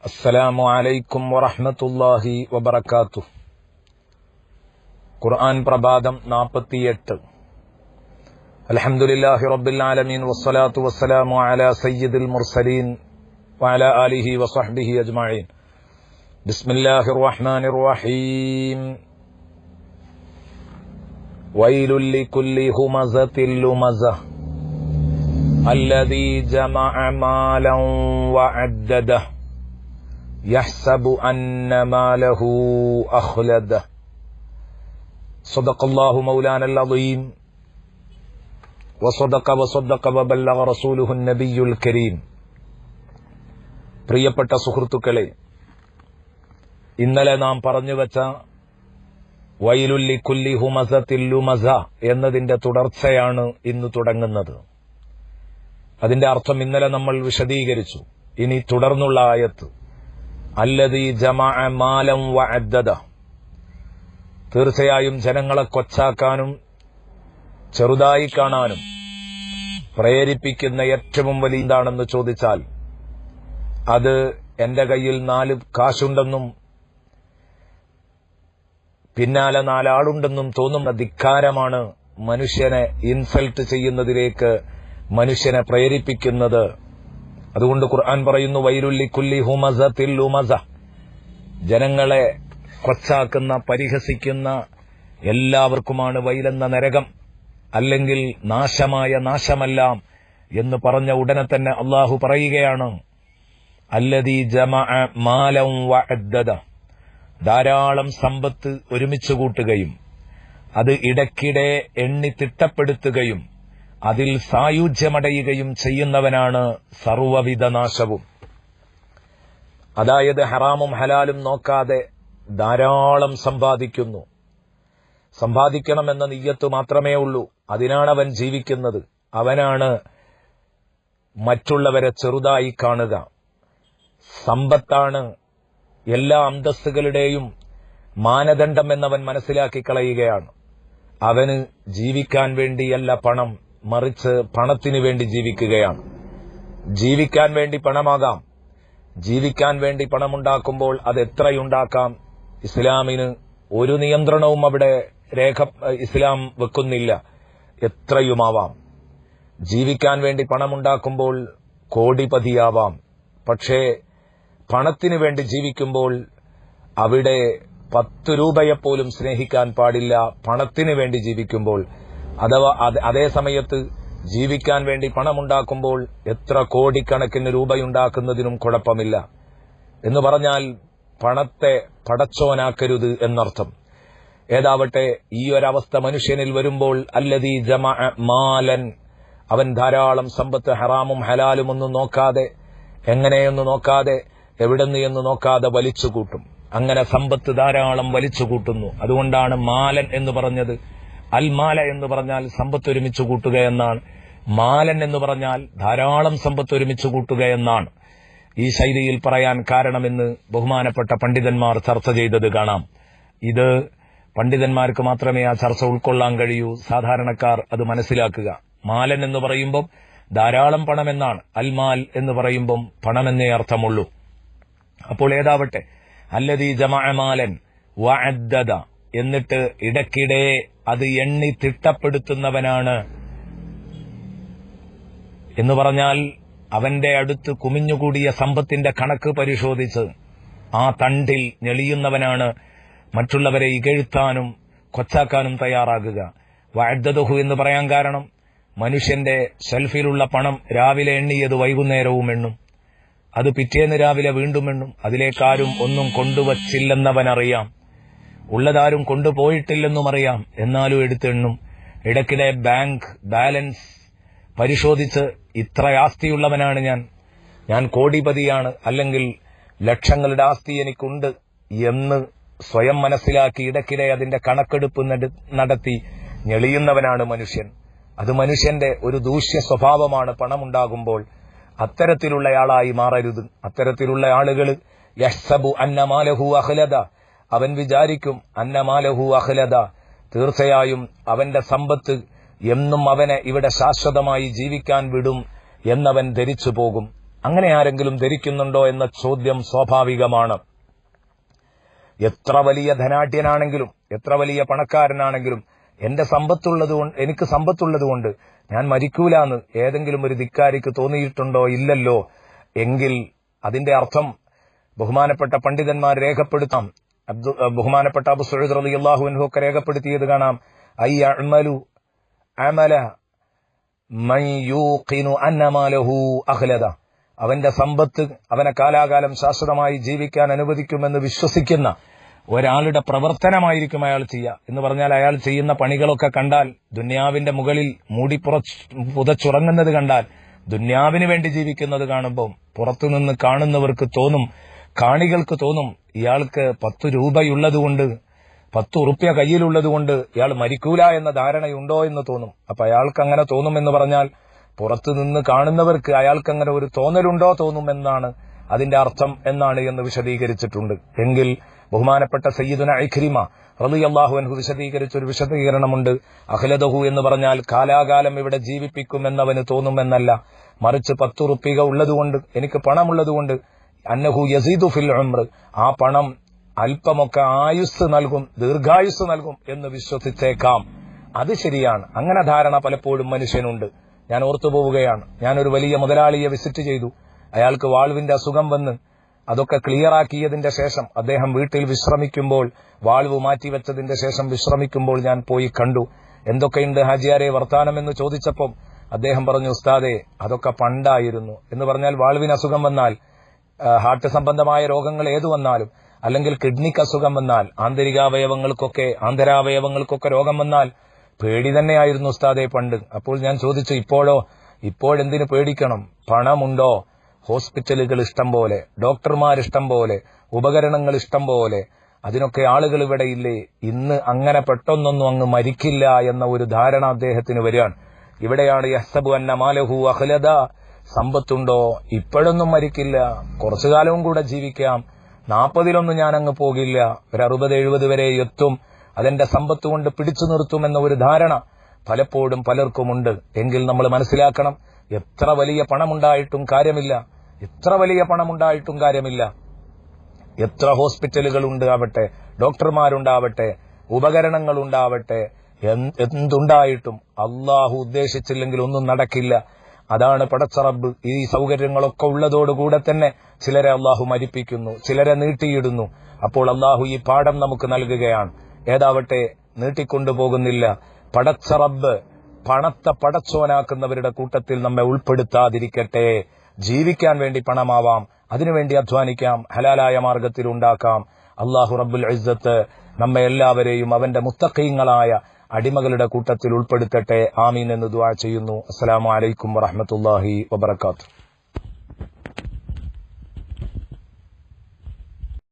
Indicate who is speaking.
Speaker 1: അസ്സലാമു അലൈക്കും വറഹ്മത്തുള്ളാഹി വബറകാതുഹു. ഖുർആൻ പ്രഭാതം 48. അൽഹംദുലില്ലാഹി റബ്ബിൽ ആലമീൻ വസ്സലാത്തു വസ്സലാമു അലാ സയ്യിദിൽ മുർസലീൻ വഅലാ ആലിഹി വസഹ്ബിഹി അജ്മഈൻ. ബിസ്മില്ലാഹിർ റഹ്മാനിർ റഹീം. വൈലുൽ ലികുല്ലി ഹുമസത്തിൽ ലുമസഹ അല്ലദീ ജമഅ മാലൻ വഅദ്ദദഹ യഹ്സബു അന്ന മാലഹു അഖ്ലദഹ. സദഖല്ലാഹു മൗലാനൽ അദീം വസദഖ വബല്ലഗ റസൂലുഹുൻ നബിയ്യുൽ കരീം. പ്രിയപ്പെട്ട സുഹൃത്തുക്കളെ, ഇന്നലെ നാം പറഞ്ഞുവെച്ച വൈലുൽ ലികുല്ലി ഹുമസത്തിൽ ലുമസ എന്നതിന്റെ തുടർച്ചയാണ് ഇന്ന് തുടങ്ങുന്നത്. അതിന്റെ അർത്ഥം ഇന്നലെ നമ്മൾ വിശദീകരിച്ചു. ഇനി തുടർന്നുള്ള ആയത്ത് അല്ലദീ ജമഅ മാലൻ വഅദ്ദദ. തീർച്ചയായും ജനങ്ങളെ കൊച്ചാക്കാനും ചെറുതായി കാണാനും പ്രേരിപ്പിക്കുന്ന ഏറ്റവും വലിയ എന്താണെന്ന് ചോദിച്ചാൽ അത് എന്റെ കയ്യിൽ 4 കാശുണ്ടെന്നും പിന്നാലെ 4 ആളുണ്ടെന്നും തോന്നുന്ന ധിക്കാരമാണ് മനുഷ്യനെ ഇൻസൾട്ട് ചെയ്യുന്നതിലേക്ക് മനുഷ്യനെ പ്രേരിപ്പിക്കുന്നത്. അതുകൊണ്ട് ഖുർആൻ പറയുന്നു വൈലുൽ ലികുല്ലി ഹുമസത്തിൽ ലുമസ. ജനങ്ങളെ കൊച്ചാക്കുന്ന, പരിഹസിക്കുന്ന എല്ലാവർക്കുമാണ് വൈലെന്ന നരകം, അല്ലെങ്കിൽ നാശമായ നാശമെല്ലാം എന്ന് പറഞ്ഞ ഉടനെ തന്നെ അള്ളാഹു പറയുകയാണ് അല്ലദീ ജമഅ മാലൻ വഅദ്ദദ. ധാരാളം സമ്പത്ത് ഒരുമിച്ച് കൂട്ടുകയും അത് ഇടയ്ക്കിടെ എണ്ണി തിട്ടപ്പെടുത്തുകയും അതിൽ സായുജ്യമടയുകയും ചെയ്യുന്നവനാണ് സർവ്വവിധ നാശവും. അതായത് ഹറാമും ഹലാലും നോക്കാതെ ധാരാളം സമ്പാദിക്കുന്നു. സമ്പാദിക്കണമെന്ന നിയ്യത്ത് മാത്രമേ ഉള്ളൂ. അതിനാണ് അവൻ ജീവിക്കുന്നത്. അവനാണ് മറ്റുള്ളവരെ ചെറുതായി കാണുക. സമ്പത്താണ് എല്ലാ അന്തസ്സുകളുടെയും മാനദണ്ഡം എന്നവൻ മനസ്സിലാക്കി കളയുകയാണ്. അവന് ജീവിക്കാൻ വേണ്ടിയല്ല പണം, മറിച്ച് പണത്തിനു വേണ്ടി ജീവിക്കുകയാണ്. ജീവിക്കാൻ വേണ്ടി പണമാകാം. ജീവിക്കാൻ വേണ്ടി പണമുണ്ടാക്കുമ്പോൾ അത് എത്രയുണ്ടാക്കാം. ഇസ്ലാമിന് ഒരു നിയന്ത്രണവും അവിടെ ഇസ്ലാം വെക്കുന്നില്ല. എത്രയുമാവാം. ജീവിക്കാൻ വേണ്ടി പണമുണ്ടാക്കുമ്പോൾ കോടിപതിയാവാം. പക്ഷേ പണത്തിനു വേണ്ടി ജീവിക്കുമ്പോൾ അവിടെ 10 രൂപയെപ്പോലും സ്നേഹിക്കാൻ പാടില്ല. പണത്തിനു വേണ്ടി ജീവിക്കുമ്പോൾ അഥവാ അതേ സമയത്ത് ജീവിക്കാൻ വേണ്ടി പണമുണ്ടാക്കുമ്പോൾ എത്ര കോടിക്കണക്കിന് രൂപയുണ്ടാക്കുന്നതിനും കുഴപ്പമില്ല. എന്ന് പറഞ്ഞാൽ പണത്തെ പടച്ചോനാക്കരുത് എന്നർത്ഥം. ഏതാവട്ടെ, ഈ ഒരവസ്ഥ മനുഷ്യനിൽ വരുമ്പോൾ അല്ലദീ ജമഅ മാലൻ, അവൻ ധാരാളം സമ്പത്ത് ഹറാമും ഹലാലും ഒന്നും നോക്കാതെ, എങ്ങനെയൊന്നും നോക്കാതെ, എവിടെന്ന് എന്ന് നോക്കാതെ വലിച്ചു കൂട്ടും. അങ്ങനെ സമ്പത്ത് ധാരാളം വലിച്ചു കൂട്ടുന്നു. അതുകൊണ്ടാണ് മാലൻ എന്ന് പറഞ്ഞത്. അൽമാല എന്ന് പറഞ്ഞാൽ സമ്പത്ത് ഒരുമിച്ച് കൂട്ടുക എന്നാണ്. മാലൻ എന്ന് പറഞ്ഞാൽ ധാരാളം സമ്പത്ത് ഒരുമിച്ച് കൂട്ടുക എന്നാണ്. ഈ ശൈലിയിൽ പറയാൻ കാരണമെന്ന് ബഹുമാനപ്പെട്ട പണ്ഡിതന്മാർ ചർച്ച ചെയ്തത് കാണാം. ഇത് പണ്ഡിതന്മാർക്ക് മാത്രമേ ആ ചർച്ച ഉൾക്കൊള്ളാൻ കഴിയൂ. സാധാരണക്കാർ അത് മനസ്സിലാക്കുക. മാലൻ എന്ന് പറയുമ്പം ധാരാളം പണമെന്നാണ്. അൽമാൽ എന്ന് പറയുമ്പം പണമെന്നേ അർത്ഥമുള്ളൂ. അപ്പോൾ ഏതാവട്ടെ, അല്ലദീ ജമഅ മാലൻ വഅദ്ദദ, എന്നിട്ട് ഇടയ്ക്കിടെ അത് എണ്ണി തിട്ടപ്പെടുത്തുന്നവനാണ് എന്ന് പറഞ്ഞാൽ അവന്റെ അടുത്ത് കുമിഞ്ഞുകൂടിയ സമ്പത്തിന്റെ കണക്ക് പരിശോധിച്ച് ആ തണ്ടിൽ ഞെളിയുന്നവനാണ് മറ്റുള്ളവരെ ഇകഴ്ത്താനും കൊച്ചാക്കാനും തയ്യാറാകുക. വഅദ്ദദഹു എന്ന് പറയാൻ കാരണം മനുഷ്യന്റെ ഷെൽഫിലുള്ള പണം രാവിലെ എണ്ണിയത് വൈകുന്നേരവും എണ്ണും, അത് പിറ്റേന്ന് രാവിലെ വീണ്ടും എണ്ണും. അതിലേക്കാരും ഒന്നും കൊണ്ടുവച്ചില്ലെന്നവനറിയാം, ഉള്ളതാരും കൊണ്ടുപോയിട്ടില്ലെന്നും അറിയാം. എന്നാലും എടുത്തെണ്ണും. ഇടയ്ക്കിടെ ബാങ്ക് ബാലൻസ് പരിശോധിച്ച് ഇത്ര ആസ്തിയുള്ളവനാണ് ഞാൻ കോടിപതിയാണ്, അല്ലെങ്കിൽ ലക്ഷങ്ങളുടെ ആസ്തി എനിക്കുണ്ട് എന്ന് സ്വയം മനസ്സിലാക്കി ഇടയ്ക്കിടെ അതിന്റെ കണക്കെടുപ്പ് നടത്തി ഞെളിയുന്നവനാണ് മനുഷ്യൻ. അത് മനുഷ്യന്റെ ഒരു ദൂഷ്യ സ്വഭാവമാണ്. പണമുണ്ടാകുമ്പോൾ അത്തരത്തിലുള്ളയാളായി മാറരുത്. അത്തരത്തിലുള്ള ആളുകൾ യഹ്സബു അന്ന മാലഹു അഖ്ലദ, അവൻ വിചാരിക്കും അന്ന മാലഹു അഖ്ലദ, തീർച്ചയായും അവന്റെ സമ്പത്ത് എന്നും അവനെ ഇവിടെ ശാശ്വതമായി ജീവിക്കാൻ വിടും എന്നവൻ ധരിച്ചു പോകും. അങ്ങനെ ആരെങ്കിലും ധരിക്കുന്നുണ്ടോ എന്ന ചോദ്യം സ്വാഭാവികമാണ്. എത്ര വലിയ ധനാഢ്യനാണെങ്കിലും എത്ര വലിയ പണക്കാരനാണെങ്കിലും എനിക്ക് സമ്പത്തുള്ളതുകൊണ്ട് ഞാൻ മരിക്കൂലാന്ന് ഏതെങ്കിലും ഒരു ധിക്കാരിക്ക് തോന്നിയിട്ടുണ്ടോ? ഇല്ലല്ലോ. എങ്കിൽ അതിന്റെ അർത്ഥം ബഹുമാനപ്പെട്ട പണ്ഡിതന്മാർ രേഖപ്പെടുത്താം. ബഹുമാനപ്പെട്ട അബൂ സഈദ് റളിയല്ലാഹു അൻഹു ഒക്കെ രേഖപ്പെടുത്തിയത് കാണാം. അയ്യഅമലു അമല മൻ യൂഖിനു അന്ന മാലഹു അഖ്ലദ. അവന്റെ സമ്പത്ത് അവനെ കാലാകാലം ശാശ്വതമായി ജീവിക്കാൻ അനുവദിക്കുമെന്ന് വിശ്വസിക്കുന്ന ഒരാളുടെ പ്രവർത്തനമായിരിക്കും അയാൾ ചെയ്യുക. എന്ന് പറഞ്ഞാൽ അയാൾ ചെയ്യുന്ന പണികളൊക്കെ കണ്ടാൽ, ദുന്യാവിന്റെ മുകളിൽ പുതച്ചുറങ്ങുന്നത് കണ്ടാൽ, ദുന്യാവിന് വേണ്ടി ജീവിക്കുന്നത് കാണുമ്പോൾ പുറത്തുനിന്ന് കാണുന്നവർക്ക് തോന്നും, കാണികൾക്ക് തോന്നും, ഇയാൾക്ക് 10 രൂപയുള്ളതുകൊണ്ട് 10 ഉറുപ്യ കയ്യിലുള്ളതുകൊണ്ട് ഇയാൾ മരിക്കൂല എന്ന ധാരണയുണ്ടോ എന്ന് തോന്നും. അപ്പൊ അയാൾക്ക് അങ്ങനെ തോന്നുമെന്ന് പറഞ്ഞാൽ പുറത്തുനിന്ന് കാണുന്നവർക്ക് അയാൾക്ക് അങ്ങനെ ഒരു തോന്നുമെന്നാണ് അതിന്റെ അർത്ഥം എന്ന് വിശദീകരിച്ചിട്ടുണ്ട്. എങ്കിൽ ബഹുമാനപ്പെട്ട സയ്യിദുന ഇക്രിമ റളിയല്ലാഹു അൻഹു വിശദീകരിച്ച ഒരു വിശദീകരണമുണ്ട്. അഖ്ലദഹു എന്ന് പറഞ്ഞാൽ കാലാകാലം ഇവിടെ ജീവിപ്പിക്കുമെന്നവന് തോന്നുമെന്നല്ല, മറിച്ച് 10 ഉറുപ്പിക ഉള്ളതുകൊണ്ട്, എനിക്ക് പണമുള്ളതുകൊണ്ട്, അന്നഹു യസീദു ഫിൽ ഉംർ, ആ പണം അല്പമൊക്കെ ആയുസ് നൽകും, ദീർഘായുസ് നൽകും എന്ന് വിശ്വസിച്ചേക്കാം. അത് ശരിയാണ്. അങ്ങനെ ധാരണ പലപ്പോഴും മനുഷ്യനുണ്ട്. ഞാൻ ഓർത്തുപോവുകയാണ്, ഞാനൊരു വലിയ മുതലാളിയെ വിസിറ്റ് ചെയ്തു. അയാൾക്ക് വാൾവിന്റെ അസുഖം വന്ന് അതൊക്കെ ക്ലിയറാക്കിയതിന്റെ ശേഷം അദ്ദേഹം വീട്ടിൽ വിശ്രമിക്കുമ്പോൾ, വാൾവ് മാറ്റിവെച്ചതിന്റെ ശേഷം വിശ്രമിക്കുമ്പോൾ ഞാൻ പോയി കണ്ടു. എന്തൊക്കെയുണ്ട് ഹാജിയാരെ വർത്താനമെന്ന് ചോദിച്ചപ്പോൾ അദ്ദേഹം പറഞ്ഞു, ഉസ്താദേ അതൊക്കെ പണ്ടായിരുന്നു. എന്ന് പറഞ്ഞാൽ വാൾവിന് അസുഖം വന്നാൽ, ഹാർട്ട് സംബന്ധമായ രോഗങ്ങൾ ഏതു വന്നാലും, അല്ലെങ്കിൽ കിഡ്നിക്ക് അസുഖം വന്നാൽ, ആന്തരാവയവങ്ങൾക്കൊക്കെ രോഗം വന്നാൽ പേടി തന്നെയായിരുന്നു ഉസ്താദെ പണ്ട്. അപ്പോൾ ഞാൻ ചോദിച്ചു, ഇപ്പോഴെന്തിനു പേടിക്കണം? പണമുണ്ടോ? ഹോസ്പിറ്റലുകൾ ഇഷ്ടം പോലെ, ഡോക്ടർമാർ ഇഷ്ടം പോലെ, ഉപകരണങ്ങൾ ഇഷ്ടം പോലെ, അതിനൊക്കെ ആളുകൾ ഇവിടെ ഇല്ലേ? ഇന്ന് അങ്ങനെ പെട്ടെന്നൊന്നും അങ്ങ് മരിക്കില്ല എന്ന ഒരു ധാരണ അദ്ദേഹത്തിന് വരികയാണ്. ഇവിടെയാണ് യഹ്സബു അന്ന മാലഹു അഖ്ലദ. സമ്പത്തുണ്ടോ? ഇപ്പോഴൊന്നും മരിക്കില്ല, കുറച്ചു കാലവും കൂടെ ജീവിക്കാം, 40-ലൊന്നും ഞാൻ അങ്ങ് പോകില്ല, ഒരു 60-70 വരെ എത്തും, അതെന്റെ സമ്പത്ത് കൊണ്ട് പിടിച്ചു നിർത്തുമെന്ന ഒരു ധാരണ പലപ്പോഴും പലർക്കുമുണ്ട്. എങ്കിൽ നമ്മൾ മനസ്സിലാക്കണം, എത്ര വലിയ പണമുണ്ടായിട്ടും കാര്യമില്ല, എത്ര ഹോസ്പിറ്റലുകൾ ഉണ്ടാവട്ടെ, ഡോക്ടർമാരുണ്ടാവട്ടെ, ഉപകരണങ്ങൾ ഉണ്ടാവട്ടെ, എന്തുണ്ടായിട്ടും അള്ളാഹു ഉദ്ദേശിച്ചില്ലെങ്കിൽ ഒന്നും നടക്കില്ല. അതാണ് പടച്ച റബ്ബ് ഈ സൗകര്യങ്ങളൊക്കെ ഉള്ളതോടുകൂടെ തന്നെ ചിലരെ അള്ളാഹു മരിപ്പിക്കുന്നു, ചിലരെ നീട്ടിയിടുന്നു. അപ്പോൾ അള്ളാഹു ഈ പാഠം നമുക്ക് നൽകുകയാണ്. ഏതാവട്ടെ നീട്ടിക്കൊണ്ടുപോകുന്നില്ല. പടച്ച റബ്ബ് പണത്തെ പടച്ചോനാക്കുന്നവരുടെ കൂട്ടത്തിൽ നമ്മെ ഉൾപ്പെടുത്താതിരിക്കട്ടെ. ജീവിക്കാൻ വേണ്ടി പണമാവാം, അതിനുവേണ്ടി അധ്വാനിക്കാം, ഹലാലായ മാർഗത്തിൽ ഉണ്ടാക്കാം. അള്ളാഹു റബ്ബുൽ ഇസ്സത്ത് നമ്മെ എല്ലാവരെയും അവന്റെ മുത്തഖീങ്ങളായ അടിമകളുടെ കൂട്ടത്തിൽ ഉൾപ്പെടുത്തട്ടെ. ആമീൻ എന്ന് ദുആ ചെയ്യുന്നു. അസ്സലാമു അലൈക്കും വറഹ്മത്തുള്ളാഹി വബറകാതുഹു.